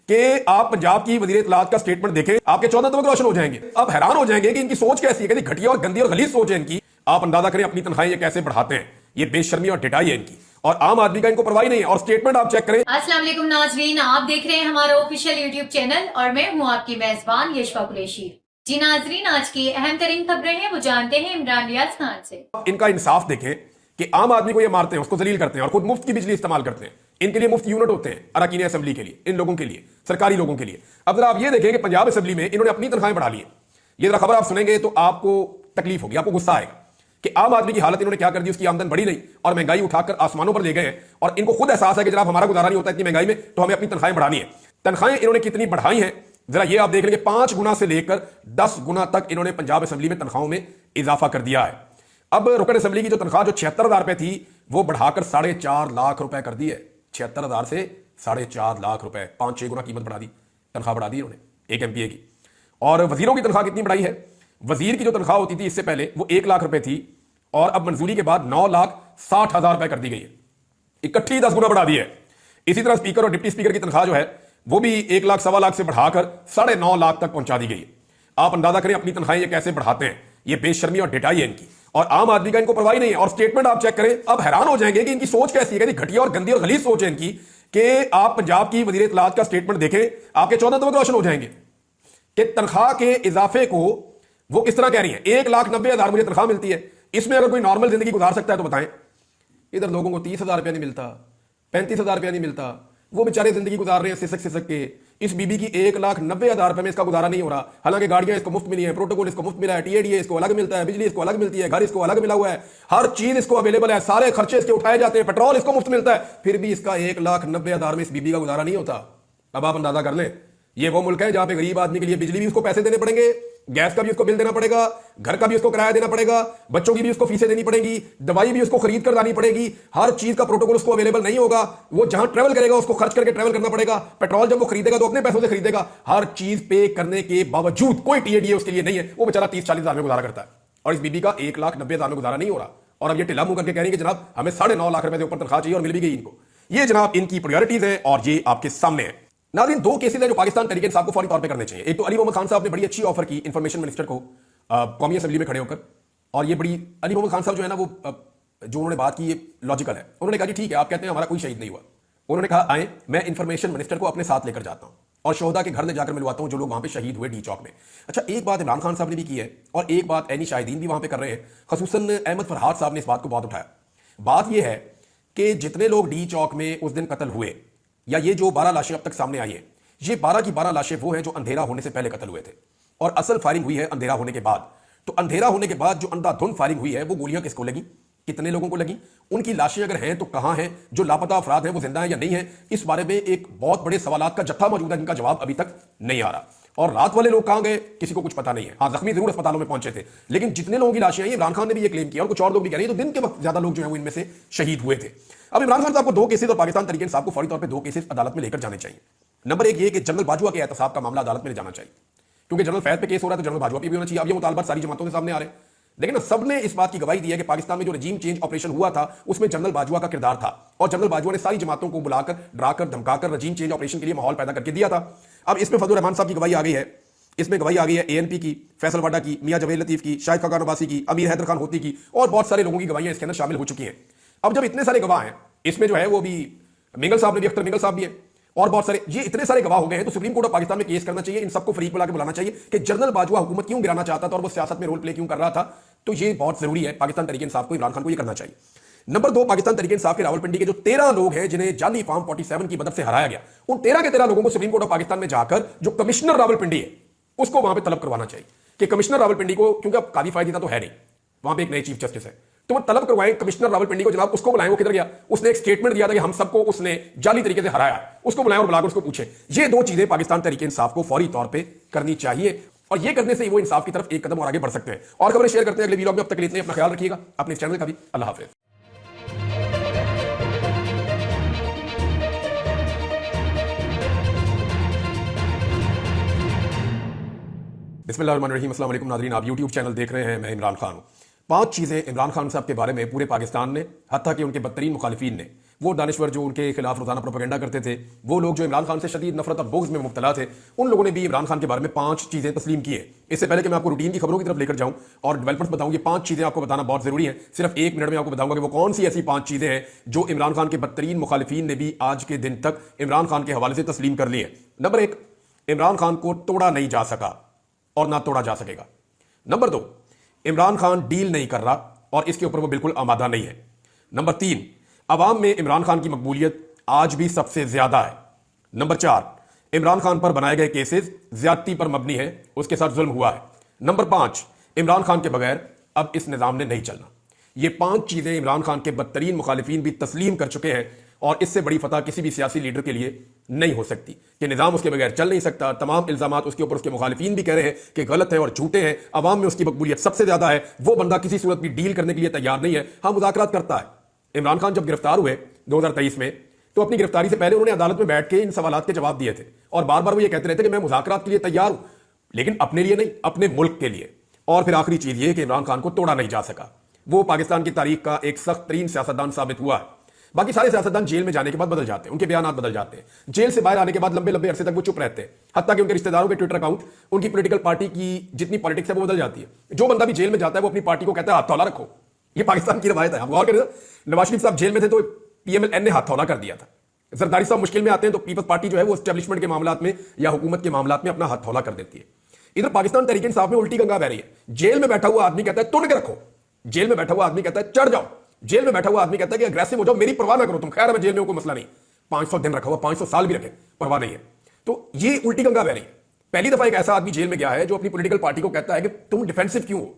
कि आप पंजाब की वजीर इत्तलात का स्टेटमेंट देखें, आपके 14 तबक रोशन हो जाएंगे। आप हैरान हो जाएंगे कि इनकी सोच कैसी है, घटिया और गंदी और गलीज सोच है इनकी। आप अंदाजा करें अपनी तनख्वाहें ये कैसे बढ़ाते हैं, ये बेशर्मी और ढिठाई है इनकी, और आम आदमी का इनको परवाही नहीं है। और स्टेटमेंट आप चेक करें। अस्सलाम वालेकुम नाजरीन, आप देख रहे हैं हमारा ऑफिशियल यूट्यूब चैनल और मैं हूं आपकी मेजबान यशफा कुरैशी। जी नाजरीन, आज की अहम तरीन खबरें हैं वो जानते हैं इमरान रियाज खान से। इनका इंसाफ देखें कि आम आदमी को ये मारते हैं, उसको जलील करते हैं और खुद मुफ्त की बिजली इस्तेमाल करते हैं। इनके लिए मुफ्त यूनिट होते हैं अरकान असेंबली के लिए, इन लोगों के लिए, सरकारी लोगों के लिए। अब जरा आप ये देखें कि पंजाब असेंबली में इन्होंने अपनी तनख्वाहें बढ़ा ली है। ये जरा खबर आप सुनेंगे तो आपको तकलीफ होगी, आपको गुस्सा आएगा कि आम आदमी की हालत इन्होंने क्या कर दी। उसकी आमदन बढ़ी नहीं और महंगाई उठाकर आसमानों पर ले गए हैं। और इनको खुद एहसास है कि जनाब हमारा गुजारा नहीं होता इतनी महंगाई में, तो हमें अपनी तनख्वाहें बढ़ानी है। तनख्वाहें इन्होंने कितनी बढ़ाई हैं जरा ये आप देख लेंगे। 5 गुना से लेकर 10 गुना तक इन्होंने पंजाब असेंबली में तनख्वाहों में इजाफा कर दिया है। अब रुकन असेंबली की जो तनख्वाह जो 76,000 रुपए थी वो बढ़ाकर 4.5 लाख रुपए कर दी है। 76,000 से 4.5 लाख रुपए, 5-6 गुना कीमत बढ़ा दी, तनख्वाह बढ़ा दी उन्होंने एक एमपीए की। और वजीरों की तनख्वाह कितनी बढ़ाई है? वजीर की जो तनख्वाह होती थी इससे पहले वो 1 लाख रुपए थी और अब मंजूरी के बाद 9,60,000 रुपए कर दी गई है, इकट्ठी 10 गुना बढ़ा दी है। इसी तरह स्पीकर और डिप्टी स्पीकर की तनख्वाह जो है वो भी 1 लाख, 1.25 लाख से बढ़ाकर 9.5 लाख तक पहुंचा दी गई है। आप अंदाजा करें अपनी तनख्वाहें ये कैसे बढ़ाते हैं, ये बेशर्मी और ढिठाई है इनकी, और आम आदमी का इनको परवाही नहीं है। और स्टेटमेंट आप चेक करें, आप हैरान हो जाएंगे कि इनकी सोच कैसी है, घटिया और गंदी और गलीज सोच है इनकी। कि आप पंजाब की वजीर इत्तलात का स्टेटमेंट देखें, आपके 14 तबक रोशन हो जाएंगे कि तनख्वाह के इजाफे को वो किस तरह कह रही है। 1,90,000 मुझे तनख्वाह मिलती है, इसमें अगर कोई नॉर्मल जिंदगी गुजार सकता है तो बताएं। इधर लोगों को 30,000 रुपया नहीं मिलता, 35,000 रुपया नहीं मिलता, वो बेचारे जिंदगी गुजार रहे हैं सिसक सिसक के। इस बीबी की 1,90,000 रुपए में इसका गुजारा नहीं हो रहा। हालांकि गाड़ियां इसको मुफ्त मिली है, प्रोटोकॉल इसको मुफ्त मिला है, टीएडीए इसको अलग मिलता है, बिजली इसको अलग मिलती है, घर इसको अलग मिला हुआ है, हर चीज इसको अवेलेबल है, सारे खर्चे इसके उठाए जाते हैं, पेट्रोल इसको मुफ्त मिलता है, फिर भी इसका 1,90,000 में इस बीबी का गुजारा नहीं होता। अब आप अंदाजा कर लें, ये वो मुल्क है जहां पे गरीब आदमी के लिए बिजली भी उसको पैसे देने पड़ेंगे, गैस का भी उसको बिल देना पड़ेगा, घर का भी उसको किराया देना पड़ेगा, बच्चों की भी उसको फीसें देनी पड़ेगी, दवाई भी उसको खरीद कर लानी पड़ेगी, हर चीज का प्रोटोकॉल उसको अवेलेबल नहीं होगा। वो जहां ट्रेवल करेगा उसको खर्च करके ट्रेवल करना पड़ेगा, पेट्रोल जब वो खरीदेगा तो अपने पैसों से खरीदेगा। हर चीज पे करने के बावजूद कोई टीएडीए उसके लिए नहीं है, वो बेचारा 30-40,000 में गुजारा करता है और इस बीबी का 1,90,000 में गुजारा नहीं हो रहा। और अब ये टिल्ला मुंह करके कह रही है कि जनाब हमें 9.5 लाख रुपए से ऊपर तनख्वाह चाहिए और मिल भी गई इनको। ये जनाब इनकी प्रायोरिटीज है और ये आपके सामने है। नाज़रीन, 2 केसेस हैं जो पाकिस्तान तहरीक इंसाफ को फौरी तौर पे करने चाहिए। एक तो अली मोहम्मद खान साहब ने बड़ी अच्छी ऑफर की इंफॉर्मेशन मिनिस्टर को कौमी असेंबली में खड़े होकर, और ये बड़ी अली मोहम्मद खान साहब जो है ना वो जो उन्होंने बात की ये लॉजिकल है। उन्होंने कहा जी ठीक है, आप कहते हैं हमारा कोई शहीद नहीं हुआ। उन्होंने कहा आए मैं इंफॉर्मेशन मिनिस्टर को अपने साथ लेकर जाता हूं और शोहदा के घर ले जाकर मिलवाता हूं जो लोग वहां पे शहीद हुए डी चौक में। अच्छा, एक बात इमरान खान साहब ने भी की है और एक बात एनी शाहिदीन भी वहां पे कर रहे हैं। खसूसन अहमद फरहाद साहब ने इस बात को बहुत उठाया। बात यह है कि जितने लोग डी चौक में उस दिन कत्ल हुए, या ये जो 12 लाशें अब तक सामने आई हैं, ये 12 की 12 लाशें वो हैं जो अंधेरा होने से पहले कत्ल हुए थे और असल फायरिंग हुई है अंधेरा होने के बाद। तो अंधेरा होने के बाद जो अंधाधुंध फायरिंग हुई है वो गोलियां किसको लगी, कितने लोगों को लगी, उनकी लाशें अगर हैं तो कहां हैं, जो लापता अफराद हैं वो जिंदा हैं या नहीं है, इस बारे में एक बहुत बड़े सवालात का जत्था मौजूद है जिनका जवाब अभी तक नहीं आ रहा। और रात वाले लोग कहां गए किसी को कुछ पता नहीं है। हाँ, जख्मी जरूर अस्पतालों में पहुंचे थे, लेकिन जितने लोगों की लाशें आई, इमरान खान ने भी ये क्लेम किया और कुछ और लोग भी कह रहे हैं, तो दिन के वक्त ज्यादा लोग जो है वो इनमें से शहीद हुए थे। अब इमरान खान साहब को 2 केसेस और पाकिस्तान तहरीक इंसाफ को फौरी तौर पर 2 केसेस अदालत में लेकर जाने चाहिए। नंबर 1 ये कि जनरल बाजवा के एहतसाब का मामला अदालत में ले जाना चाहिए, क्योंकि जनरल फैज पे केस हो रहा है तो जनरल बाजवा पे भी होना चाहिए। अब ये मुतालबात सारी जमातों के सामने आ रहे हैं, लेकिन सबने इस बात की गवाही दी है कि पाकिस्तान में जो रजीम चेंज ऑपरेशन हुआ था उसमें जनरल बाजवा का किरदार था और जनरल बाजवा ने सारी जमातों को बुलाकर, डराकर, धमकाकर रजीम चेंज ऑपरेशन के लिए माहौल पैदा करके दिया था। अब इसमें फजलुर रहमान साहब की गवाही आ गई है, इसमें गवाही आ गई है एएनपी की, फैसल वाडा की, मियां जवेद लतीफ की, शाहिद खान अब्बासी की, अमीर हैदर खान होती की, और बहुत सारे लोगों की गवाहियां इसके अंदर शामिल हो चुकी हैं। अब जब इतने सारे गवाह हैं, इसमें जो है वो भी मिंगल साहब ने भी, अख्तर मिंगल साहब भी है और बहुत सारे, ये इतने सारे गवाह हो गए हैं, तो सुप्रीम कोर्ट ऑफ पाकिस्तान में केस करना चाहिए, इन सबको फरीक बुला के बुलाना चाहिए कि जनरल बाजवा हुकूमत क्यों गिराना चाहता था और वो सियासत में रोल प्ले क्यों कर रहा था। तो ये बहुत जरूरी है, पाकिस्तान तहरीक इंसाफ को, इमरान खान को ये करना चाहिए। नंबर 2, पाकिस्तान तहरीक इंसाफ के रावलपिंडी के जो 13 लोग हैं जिन्हें जाली फॉर्म 47 की मदद से हराया गया, उन 13 के 13 लोगों को सुप्रीम कोर्ट ऑफ पाकिस्तान में जाकर जो कमिश्नर रावलपिंडी है उसको वहां पर तलब करवाना चाहिए कि कमिश्नर रावलपिंडी को, क्योंकि अब कादी फायदा तो है नहीं, वहां पर एक नए चीफ जस्टिस है, तो वो तलब करवाएं कमिश्नर रावलपिंडी को। जनाब उसको बुलाएं, वो किधर गया, उसने एक स्टेटमेंट दिया था कि हम सबको उसने जाली तरीके से हराया, उसको बुलाएं और बुलाकर उसको पूछे। ये 2 चीजें पाकिस्तान तहरीक इंसाफ को फौरी तौर पे करनी चाहिए और ये करने से वो इंसाफ की तरफ एक कदम और आगे बढ़ सकते हैं। और खबरें शेयर करते हैं अगले वीडियो में। अब तक के लिए इतना ही, अपना ख्याल रखिएगा, अपने चैनल का भी। अल्लाह हाफिज। बिस्मिल्लाहिर्रहमानिर्रहीम। अस्सलाम वालेकुम नाज़रीन, आप यूट्यूब चैनल देख रहे हैं, मैं इमरान खान हूँ। 5 चीज़ें इमरान खान साहब के बारे में पूरे पाकिस्तान ने, हत्ता कि उनके बदतरीन मुखालिफिन ने वो दानिश्वर जो उनके खिलाफ रोजाना प्रोपेगेंडा करते थे, वो लोग जो इमरान खान से शदीद नफरत और बोझ में मुब्तला थे, उन लोगों ने भी इमरान खान के बारे में 5 चीजें तस्लीम की है। इससे पहले कि मैं आपको रूटीन की खबरों की तरफ लेकर जाऊं और डेवलपमेंट्स बताऊं, ये 5 चीजें आपको बताना बहुत जरूरी है। सिर्फ 1 मिनट में आपको बताऊंगा कि वो कौन सी ऐसी 5 चीजें हैं जो इमरान खान के बदतरीन मुखालिफिन ने भी आज के दिन तक इमरान खान के हवाले से तस्लीम कर ली है। नंबर 1, इमरान खान को तोड़ा नहीं जा सका और ना तोड़ा जा सकेगा। नंबर 2, इमरान खान डील नहीं कर रहा और इसके ऊपर वो बिल्कुल आमादा नहीं है। नंबर 3, अवाम में इमरान खान की मकबूलियत आज भी सबसे ज्यादा है। नंबर 4, इमरान खान पर बनाए गए केसेस ज्यादती पर मबनी है, उसके साथ जुल्म हुआ है। नंबर 5, इमरान खान के बगैर अब इस निजाम ने नहीं चलना। ये 5 चीजें इमरान खान के बदतरीन मुखालिफिन भी तस्लीम कर चुके हैं और इससे बड़ी फतह किसी भी सियासी लीडर के लिए नहीं हो सकती कि निजाम उसके बगैर चल नहीं सकता। तमाम इल्जामात उसके ऊपर उसके मुखालिफिन भी कह रहे हैं कि गलत है और झूठे हैं, अवाम में उसकी मकबूलियत सबसे ज्यादा है, वो बंदा किसी सूरत भी डील करने के लिए तैयार नहीं है। हाँ, मुज़ाकरात करता है। इमरान खान जब गिरफ्तार हुए 2023 में, तो अपनी गिरफ्तारी से पहले उन्होंने अदालत में बैठ के इन सवालात के जवाब दिए थे और बार बार वो ये कहते रहते कि मैं मुज़ाकरात के लिए तैयार हूं, लेकिन अपने लिए नहीं, अपने मुल्क के लिए। और फिर आखिरी चीज ये कि इमरान खान को तोड़ा नहीं जा सका। वो पाकिस्तान की तारीख का एक सख्त तरीन सियासतदान साबित हुआ है। बाकी सारे सियासतदान जेल में जाने के बाद बदल जाते हैं, उनके बयान बदल जाते हैं। जेल से बाहर आने के बाद लंबे लंबे अरसे तक वो चुप रहते हैं, हत्ता कि उनके रिश्तेदारों के ट्विटर अकाउंट, उनकी पॉलिटिकल पार्टी की जितनी पॉलिटिक्स है वो बदल जाती है। जो बंदा भी जेल में जाता है वो अपनी पार्टी को कहता है हाथ थौला रखो। ये पाकिस्तान की रवायत है। हम गौर करें, नवाज शरीफ साहब जेल में थे तो पीएमएल ने हाथ थौला कर दिया था। जरदारी साहब मुश्किल में आते हैं तो पीपल्स पार्टी जो है वो एस्टेब्लिशमेंट के मामलात में या हुकूमत के मामलात में अपना हाथ थौला कर देती है। इधर पाकिस्तान तहरीक इंसाफ में उल्टी गंगा बह रही है। जेल में बैठा हुआ आदमी कहता है तुन के रखो, जेल में बैठा हुआ आदमी कहता है चढ़ जाओ, जेल में बैठा हुआ आदमी कहता है कि अग्रेसिव हो जाओ, मेरी परवाह ना करो तुम, खैर मैं जेल में कोई मसला नहीं। 500 दिन रखा हुआ, 500 साल भी रखे, परवाह नहीं है। तो ये उल्टी गंगा बह रही है। पहली दफा एक ऐसा आदमी जेल में गया है जो अपनी पॉलिटिकल पार्टी को कहता है कि तुम डिफेंसिव क्यों हो,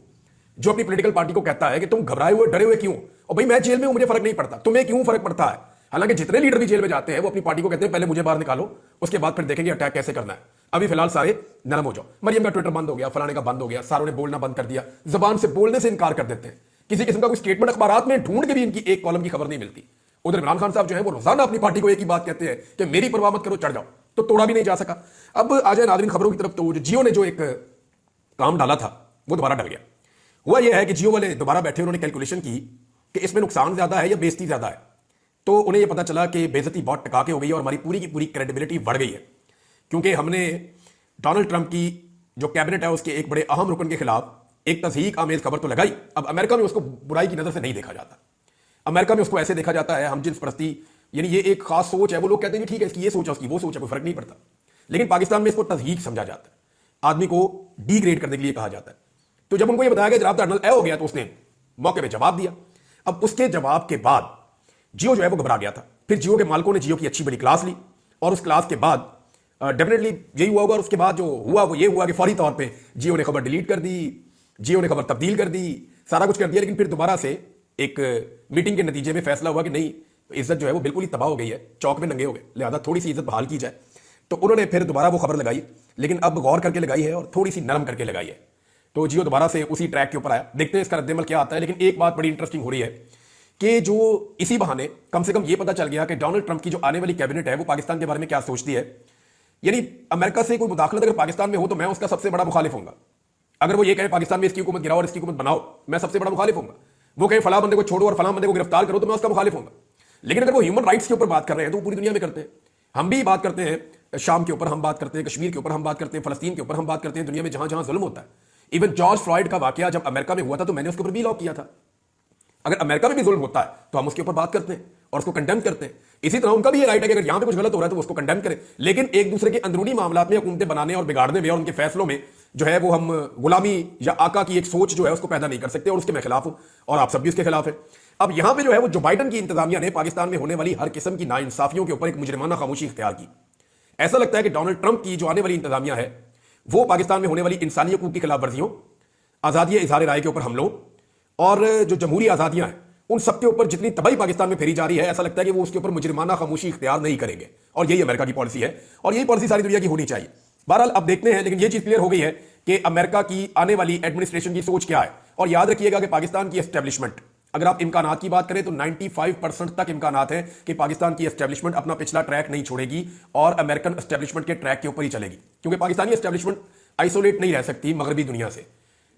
जो अपनी पॉलिटिकल पार्टी को कहता है कि तुम घबराए हुए डरे हुए क्यों, और भाई मैं जेल में हूं, मुझे फर्क नहीं पड़ता, तुम्हें क्यों फर्क पड़ता है। हालांकि जितने लीडर भी जेल में जाते हैं वो अपनी पार्टी को कहते हैं पहले मुझे बाहर निकालो, उसके बाद फिर देखेंगे अटैक कैसे करना है। अभी फिलहाल सारे नरम हो जाओ। मरियम का ट्विटर बंद हो गया, फलाने का बंद हो गया, सारों ने बोलना बंद कर दिया, जबान से बोलने से इनकार कर देते हैं। किसी किस्म का कोई स्टेटमेंट अखबारात में ढूंढ के भी इनकी एक कॉलम की खबर नहीं मिलती। उधर इमरान खान साहब जो है वो रोजाना अपनी पार्टी को एक ही बात कहते हैं कि मेरी परवाह मत करो, चढ़ जाओ, तो तोड़ा भी नहीं जा सका। अब आ जाए नाज़रीन खबरों की तरफ। तो जियो ने जो एक काम डाला था वो दोबारा डल गया। हुआ यह है कि जियो वाले दोबारा बैठे, उन्होंने कैलकुलेशन की कि इसमें नुकसान ज्यादा है या बेइज्जती ज्यादा है। तो उन्हें यह पता चला कि बेइज्जती बहुत टका के हो गई है और हमारी पूरी की पूरी क्रेडिबिलिटी बढ़ गई है, क्योंकि हमने डोनाल्ड ट्रंप की जो कैबिनेट है उसके एक बड़े अहम रुकन के खिलाफ एक तज़हीक आमेज खबर तो लगाई। अब अमेरिका में उसको बुराई की नजर से नहीं देखा जाता, अमेरिका में उसको ऐसे देखा जाता है हम जिन्स परस्ती, यानी ये एक खास सोच है। वो लोग कहते हैं ठीक है इसकी ये सोच है, उसकी वो सोच है, कोई फर्क नहीं पड़ता। लेकिन पाकिस्तान में इसको तज़हीक समझा जाता है, आदमी को डिग्रेड करने के लिए कहा जाता है। तो जब उनको ये बताया गया जनाब कर्नल ए हो गया, तो उसने मौके पर जवाब दिया। अब उसके जवाब के बाद जियो जो है वो घबरा गया था। फिर जियो के मालिकों ने जियो की अच्छी बड़ी क्लास ली और उस क्लास के बाद डेफिनेटली यही हुआ होगा। और उसके बाद जो हुआ वो ये हुआ कि फौरी तौर पे जियो ने खबर डिलीट कर दी, जियो ने खबर तब्दील कर दी, सारा कुछ कर दिया। लेकिन फिर दोबारा से एक मीटिंग के नतीजे में फैसला हुआ कि नहीं, इज्जत जो है वो बिल्कुल ही तबाह हो गई है, चौक में नंगे हो गए, लिहाजा थोड़ी सी इज्जत बहाल की जाए। तो उन्होंने फिर दोबारा वो खबर लगाई, लेकिन अब गौर करके लगाई है और थोड़ी सी नरम करके लगाई है। तो जियो दोबारा से उसी ट्रैक के ऊपर आया। देखते हैं इसका रद्देमल क्या आता है। लेकिन एक बात बड़ी इंटरेस्टिंग हो रही है कि जो इसी बहाने कम से कम ये पता चल गया कि डोनाल्ड ट्रंप की जो आने वाली कैबिनेट है वो पाकिस्तान के बारे में क्या सोचती है। यानी अमेरिका से कोई मुदाखलत अगर पाकिस्तान में हो तो मैं उसका सबसे बड़ा मुखालिफ हूंगा। अगर वो ये कहे पाकिस्तान में इसकी हुकूमत गिराओ और इसकी हुकूमत बनाओ, मैं सबसे बड़ा मुखालिफ हूंगा। वो कहे फलां बंदे को छोड़ो और फलां बंदे को गिरफ्तार करो, तो मैं उसका मुखालिफ हूंगा। लेकिन अगर वो ह्यूमन राइट्स के ऊपर बात कर रहे हैं तो पूरी दुनिया में करते हैं। हम भी बात करते हैं, शाम के ऊपर हम बात करते हैं, कश्मीर के ऊपर हम बात करते हैं, फलस्तीन के ऊपर हम बात करते हैं, दुनिया में जहां जहां जुल्म होता है। इवन जॉर्ज फ्लॉयड का वाकया जब अमेरिका में हुआ था तो मैंने उसके ऊपर भी लॉ किया था। अगर अमेरिका में भी जुल्म होता है तो हम उसके ऊपर बात करते हैं और उसको कंडेम करते हैं। इसी तरह उनका भी ये राइट है कि अगर यहां पे कुछ गलत हो रहा है तो उसको कंडेम करें। लेकिन एक दूसरे के अंदरूनी मामलात में हुकूमतें बनाने और बिगाड़ने में और उनके फैसलों में जो है वो हम गुलामी या आका की एक सोच जो है उसको पैदा नहीं कर सकते, और उसके मैं खिलाफ हूं और आप सब भी उसके खिलाफ है। अब यहां पे जो है वो जो बाइडन की इंतजामिया ने पाकिस्तान में होने वाली हर किस्म की नाइंसाफियों के ऊपर एक मुजरिमाना खामोशी इख्तियार की। ऐसा लगता है कि डोनाल्ड ट्रंप की जो आने वाली इंतजामिया है वो पाकिस्तान में होने वाली इंसानी हकूक की खिलाफ वर्जियों, आजादी इजहार राय के ऊपर हमलों और जो जमहूरी आजादियां हैं उन सबके ऊपर जितनी तबाही पाकिस्तान में फेरी जा रही है, ऐसा लगता है कि वो उसके ऊपर मुजरिमाना खामोशी इख्तियार नहीं करेंगे। और यही अमेरिका की पॉलिसी है और यही पॉलिसी सारी दुनिया की होनी चाहिए। बहरहाल अब देखते हैं। लेकिन ये चीज क्लियर हो गई है कि अमेरिका की आने वाली एडमिनिस्ट्रेशन की सोच क्या है। और याद रखिएगा कि पाकिस्तान की एस्टेब्लिशमेंट, अगर आप इम्कानात की बात करें तो 95% तक इम्कानात है कि पाकिस्तान की एस्टेब्लिशमेंट अपना पिछला ट्रैक नहीं छोड़ेगी और अमेरिकन एस्टेब्लिशमेंट के ट्रैक के ऊपर ही चलेगी। क्योंकि पाकिस्तानी एस्टेब्लिशमेंट आइसोलेट नहीं रह सकती मगरबी दुनिया से।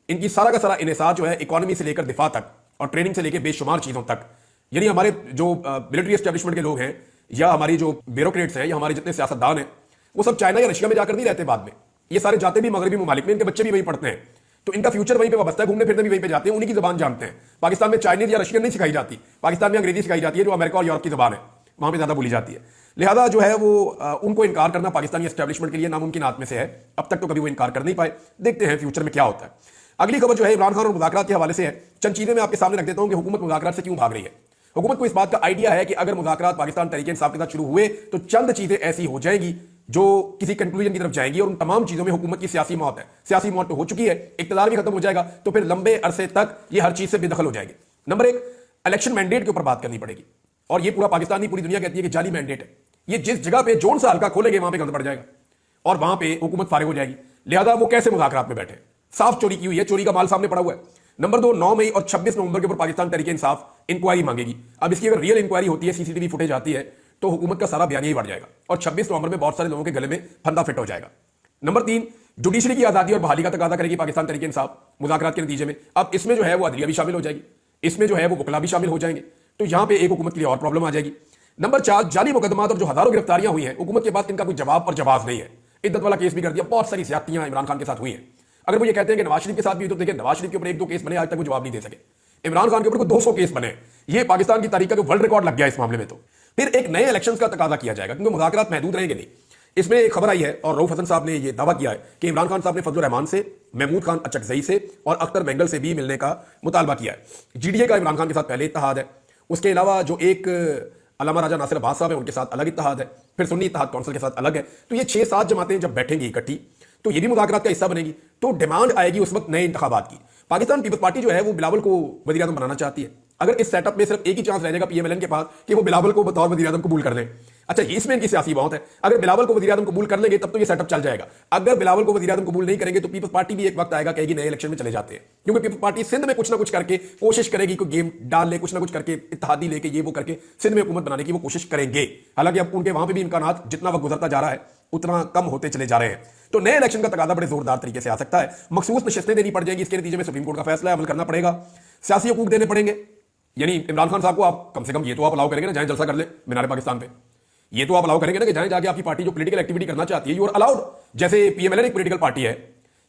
इनकी सारा का सारा इन्हिसार जो है इकोनॉमी से लेकर दिफा तक और ट्रेनिंग से लेकर बेशुमार चीजों तक यानी हमारे जो मिलिट्री एस्टेब्लिशमेंट के लोग हैं या हमारी जो ब्यूरोक्रेट्स हैं या हमारे जितने सियासतदान हैं वो सब चाइना या रशिया में जाकर नहीं रहते बाद में, ये सारे जाते भी मगरबी ममालिक में, इनके बच्चे भी वहीं पढ़ते हैं, तो इनका फ्यूचर वहीं पे वाबस्ता है, घूमने फिरने भी वहीं पे जाते हैं, उन्हीं की जबान जानते हैं। पाकिस्तान में चाइनीज या रशियन नहीं सिखाई जाती, पाकिस्तान में अंग्रेजी सिखाई जाती है जो अमेरिका और यूरोप की जबान है, वहां पे ज्यादा बोली जाती है। लिहाजा जो है वो उनको इनकार करना पाकिस्तानी एस्टेब्लिशमेंट के लिए नामुमकिन में से है। अब तक तो कभी वो इनकार कर नहीं पाए, देखते हैं फ्यूचर में क्या होता है। अगली खबर जो है इमरान खान और मुज़ाकरात के हवाले से है। चंद चीजें मैं आपके सामने रख देता हूं कि हुकूमत मुज़ाकरात से क्यों भाग रही है। हुकूमत को इस बात का आइडिया है कि अगर मुज़ाकरात पाकिस्तान तहरीक इंसाफ के साथ शुरू हुए तो चंद चीजें ऐसी हो जाएंगी जो किसी कंक्लूजन की तरफ जाएंगी और उन तमाम चीजों में हुकूमत की सियासी मौत है। सियासी मौत तो हो चुकी है, इक़्तिदार भी खत्म हो जाएगा, तो फिर लंबे अरसे तक ये हर चीज से बेदखल हो जाएगी। नंबर एक, इलेक्शन मैंडेट के ऊपर बात करनी पड़ेगी, और ये पूरा पाकिस्तान नहीं पूरी दुनिया कहती है कि जाली मैंडेट है। ये जिस जगह पे जोन सा हल्का खोलेंगे वहां पे गंद पड़ जाएगा और वहां पे हुकूमत फारिग हो जाएगी। लिहाजा वो कैसे मुज़ाकरात में बैठे, साफ चोरी की हुई है, चोरी का माल सामने पड़ा हुआ है। नंबर दो, 9 मई और 26 नवंबर के ऊपर पाकिस्तान तहरीक इंसाफ इंक्वायरी मांगेगी। अब इसकी अगर रियल इंक्वायरी होती है, सीसीटीवी फुटेज आती है, तो हुकूमत का सारा बयान ही बढ़ जाएगा और 26 नवंबर में बहुत सारे लोगों के गले में फंदा फिट हो जाएगा। नंबर 3, जुडिशरी की आजादी और बहाली का तकाजा करेगी पाकिस्तान तहरीक इंसाफ मुज़ाकरात के नतीजे में। अब इसमें जो है वो अदलिया भी शामिल हो जाएगी, इसमें जो है वो वकला भी शामिल हो जाएंगे, तो यहां पे एक हुकूमत के लिए और प्रॉब्लम आ जाएगी। नंबर 4, जाली मुकदमात और जो हजारों गिरफ्तारियां हुई हैं, हुकूमत के पास इनका कोई जवाब और जवाब नहीं है। इद्दत वाला केस भी कर दिया, बहुत सारी ज्यादतियां इमरान खान के साथ हुई हैं। अगर वो ये कहते हैं कि नवाज शरीफ के साथ भी, तो देखिए नवाज शरीफ के ऊपर 1-2 केस बने, आज तक वो जवाब नहीं दे सके। इमरान खान के ऊपर 200 केस बने, ये पाकिस्तान की तारीख का वर्ल्ड रिकॉर्ड लग गया इस मामले में। तो फिर एक नए इलेक्शंस का तकाजा किया जाएगा क्योंकि मुज़ाकरात महदूद रहेंगे नहीं। इसमें एक खबर आई है और रऊफ हसन साहब ने यह दावा किया है कि इमरान खान साहब ने फजल रहमान से, महमूद खान अचकजई से और अख्तर बेंगल से भी मिलने का मुतालबा किया है। जीडीए का इमरान खान के साथ पहले इत्तेहाद है, उसके अलावा जो एक अल्लामा राजा नासिर अब्बास साहब है उनके साथ अलग इत्तेहाद है, फिर सुन्नी इत्तेहाद कौंसिल के साथ अलग है। तो ये 6-7 जमातें जब बैठेंगी इकट्ठी तो ये भी मुज़ाकरात का हिस्सा बनेगी। तो डिमांड आएगी उस वक्त नए इंतखाबात की। पाकिस्तान पीपल्स पार्टी जो है वो बिलावल को वज़ीर आज़म बनाना चाहती है। अगर इस सेटअप में सिर्फ एक ही चांस रह जाएगा पीएमएलएन के पास कि वो बिलावल को बतौर वज़ीर आज़म कबूल कर लें, अच्छा ये इसमें इनकी सियासी मौत है। अगर बिलावल को वज़ीर आज़म कबूल कर लेंगे तब तो ये सेटअप चल जाएगा। अगर बिलावल को वज़ीर आज़म कबूल नहीं करेंगे तो पीपल्स पार्टी भी एक वक्त आएगा कहेगी नए इलेक्शन में चले जाते हैं, क्योंकि पीपल्स पार्टी सिंध में कुछ ना कुछ करके कोशिश करेगी, कोई गेम डाल ले, कुछ ना कुछ करके इत्तेहादी लेके ये वो करके सिंध में हुकूमत बनाने की वो कोशिश करेंगे। हालांकि अब उनके वहां पर भी इम्कानात जितना वक्त गुजरता जा रहा है उतना कम होते चले जा रहे हैं। तो नए इलेक्शन का तकाजा बड़े जोरदार तरीके से आ सकता है। मखसूस नशिस्तें देनी पड़ जाएंगी, इसके नतीजे में सुप्रीम कोर्ट का फैसला अमल करना पड़ेगा, सियासी हकूक देने पड़ेंगे। यानी इमरान खान साहब को आप कम से कम ये तो आप अलाउ करेंगे ना, जाएं जलसा कर ले मीनार पाकिस्तान पे, ये तो आप अलाउ करेंगे ना कि जाएं जाके आपकी पार्टी जो पॉलिटिकल एक्टिविटी करना चाहती है यू आर अलाउड। जैसे पीएमएलएन एक पॉलिटिकल पार्टी है,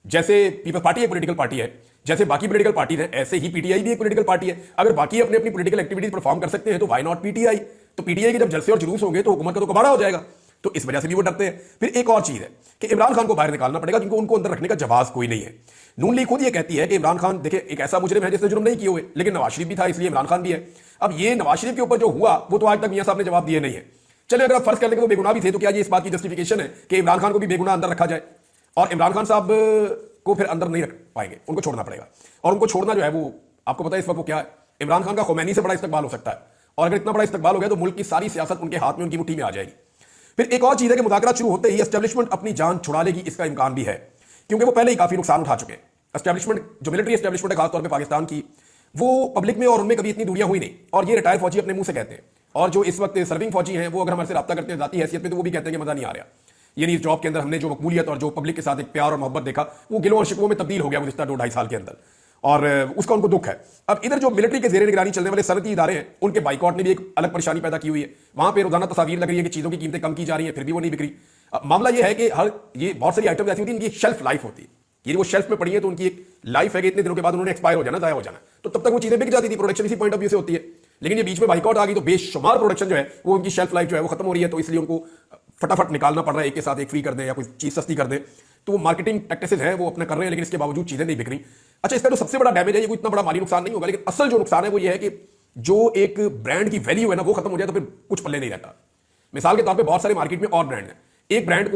जैसे पीपल्स पार्टी एक पॉलिटिकल पार्टी है, जैसे बाकी पॉलिटिकल पार्टी है, ऐसे ही पीटीआई भी एक पॉलिटिकल पार्टी है। अगर बाकी अपनी अपनी पॉलिटिकल एक्टिविटीज परफॉर्म कर सकते हैं तो व्हाई नॉट पीटीआई। तो पीटीआई के जब जलसे और जुलूस होंगे तो हुकूमत का तो कबाड़ा हो जाएगा, तो इस वजह से भी वो डरते हैं। फिर एक और चीज है कि इमरान खान को बाहर निकालना पड़ेगा क्योंकि उनको अंदर रखने का जवाब कोई नहीं है। नून लीग खुद ये कहती है कि इमरान खान देखिए एक ऐसा मुजरिम है जिसने जुर्म नहीं किए हुए, लेकिन नवाज शरीफ भी था इसलिए इमरान खान भी है। अब ये नवाज शरीफ के ऊपर जो हुआ वो तो आज तक मियां साहब ने जवाब दिए नहीं है। चलिए अगर आप फर्ज कर लें कि वो बेगुनाह भी थे तो क्या ये इस बात की जस्टिफिकेशन है कि इमरान खान को भी बेगुनाह अंदर रखा जाए और इमरान खान साहब को फिर अंदर नहीं रख पाएंगे, उनको छोड़ना पड़ेगा। और उनको छोड़ना जो है वो आपको पता है इस वक्त वो क्या है, इमरान खान का खुमैनी से बड़ा इस्तकबाल हो सकता है, और अगर इतना बड़ा इस्तकबाल हो गया तो मुल्क की सारी सियासत उनके हाथ में, उनकी मुट्ठी में आ जाएगी। फिर एक और चीज है कि मुज़ाकरात शुरू होते ही एस्टेब्लिशमेंट अपनी जान छुड़ा लेगी, इसका इम्कान भी है क्योंकि वो पहले ही काफी नुकसान उठा चुके हैं। एस्टेब्लिशमेंट जो मिलिट्री एस्टेब्लिशमेंट है खासतौर पर पाकिस्तान की, वो पब्लिक में और उनमें कभी इतनी दूरियां हुई नहीं, और ये रिटायर फौजी अपने मुंह से कहते हैं। और जो इस वक्त सर्विंग फौजी हैं वो अगर हमारे से रब्ता करते हैं जाती हैसियत में तो वो भी कहते हैं कि मजा नहीं आ रहा। यानी इस जॉब के अंदर हमने जो मकबूलियत और जो पब्लिक के साथ एक प्यार और मोहब्बत देखा वो गिलों और शिकवों में तब्दील हो गया गुज़िश्ता 2-2.5 साल के अंदर, और उसका उनको दुख है। अब इधर जो मिलिट्री के ज़ेरे निगरानी चलने वाले सनती इदारे हैं उनके बाइकआउट ने भी एक अलग परेशानी पैदा की हुई है। वहां पे रोजाना तस्वीर लग रही है कि चीज़ों की कीमतें कम की जा रही हैं, फिर भी वो नहीं बिक्री। अब मामला ये है कि ये बहुत सारी आइटम ऐसी होती है इनकी शेल्फ लाइफ होती है, यदि वो शेल्फ में पड़ी है तो उनकी एक लाइफ है कि इतने दिनों के बाद उन्होंने एक्सपायर हो जाना, ज़ाया हो जाना, तो तब तक वो चीज़ें बिक जाती थी। प्रोडक्शन इसी पॉइंट ऑफ व्यू से होती है, लेकिन ये बीच में बाइकआउट आ गई तो बेशुमार प्रोडक्शन जो है वो उनकी शेल्फ लाइफ जो है वो खत्म हो रही है, तो इसलिए उनको फटाफट निकालना पड़ रहा है, एक के साथ एक फ्री कर दें या कोई चीज़ सस्ती कर दें। तो वो मार्केटिंग प्रैक्टिसेस है वो अपना कर रहे हैं, लेकिन इसके बावजूद चीज़ें नहीं बिक रही। अच्छा, इसका जो सबसे बड़ा डैमेज है ये कोई इतना बड़ा माली नुकसान नहीं होगा, लेकिन असल जो नुकसान है वो ये है कि जो एक ब्रांड की वैल्यू है ना वो खत्म हो जाए तो फिर कुछ पल्ले नहीं रहता। मिसाल के तौर पे बहुत सारे मार्केट में और ब्रांड हैं, एक ब्रांड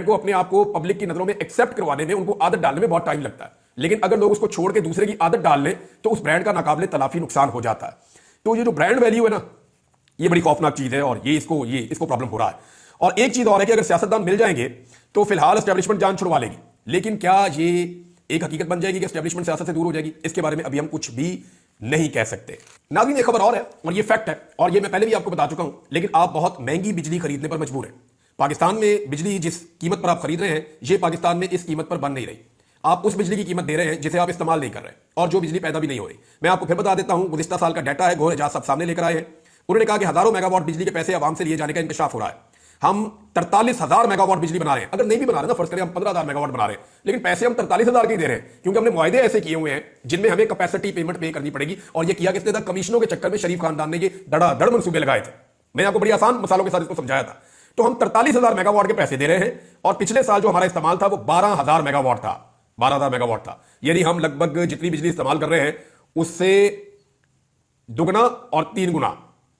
को अपने आप को पब्लिक की नजरों में एक्सेप्ट करवाने में, उनको आदत डालने में बहुत टाइम लगता है, लेकिन अगर लोग उसको छोड़ के दूसरे की आदत डाल लें तो उस ब्रांड का नाकाबिले तलाफी नुकसान हो जाता है। तो ये जो ब्रांड वैल्यू है ना ये बड़ी खौफनाक चीज है और ये इसको प्रॉब्लम हो रहा है। और एक चीज और है कि अगर सियासतदान मिल जाएंगे तो फिलहाल एस्टेब्लिशमेंट जान छुड़वा लेगी, लेकिन क्या ये एक हकीकत बन जाएगी कि एस्टेब्लिशमेंट सियासत से दूर हो जाएगी, इसके बारे में अभी हम कुछ भी नहीं कह सकते। नाज़रीन, एक खबर और है और ये फैक्ट है और ये मैं पहले भी आपको बता चुका हूं, लेकिन आप बहुत महंगी बिजली खरीदने पर मजबूर हैं। पाकिस्तान में बिजली जिस कीमत पर आप खरीद रहे हैं ये पाकिस्तान में इस कीमत पर बन नहीं रही। आप उस बिजली की कीमत दे रहे हैं जिसे आप इस्तेमाल नहीं कर रहे और जो बिजली पैदा भी नहीं हो रही। मैं आपको फिर बता देता हूं, गुज़िश्ता साल का डाटा है, गोर एजाज सब सामने लेकर आए हैं। उन्होंने कहा कि हजारों मेगावाट बिजली के पैसे आवाम से लिए जाने का इंकशाफ हो रहा है। हम 43,000 मेगावाट बिजली बना रहे हैं। अगर नहीं भी बना रहे ना, फर्ज करें हम 15,000 मेगावाट बना रहे हैं, लेकिन पैसे हम 43,000 के ही दे रहे हैं, क्योंकि हमने मुआहदे ऐसे किए हुए हैं जिनमें हमें कैपेसिटी पेमेंट पे करनी पड़ेगी। और ये किया किसने था? कमीशनों के चक्कर में शरीफ खानदान ने ये धड़ाधड़ मंसूबे लगाए थे। मैंने आपको बड़ी आसान मसालों के साथ इसको समझाया था। तो हम 43,000 मेगावाट के पैसे दे रहे हैं और पिछले साल जो हमारा इस्तेमाल था वो 12,000 मेगावाट था। 12,000 मेगावाट था। यानी हम लगभग जितनी बिजली इस्तेमाल कर रहे हैं उससे दुगना और 3 गुना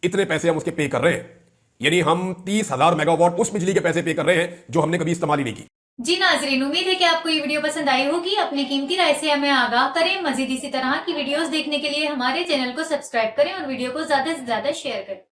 इतने पैसे हम उसके पे कर रहे हैं। यानी हम 30,000 मेगावाट उस बिजली के पैसे पे कर रहे हैं जो हमने कभी इस्तेमाल ही नहीं की। जी नाजरीन, उम्मीद है कि आपको ये वीडियो पसंद आई होगी। अपनी कीमती राय से हमें आगाह करें। मजीद इसी तरह की वीडियोस देखने के लिए हमारे चैनल को सब्सक्राइब करें और वीडियो को ज्यादा से ज्यादा शेयर करें।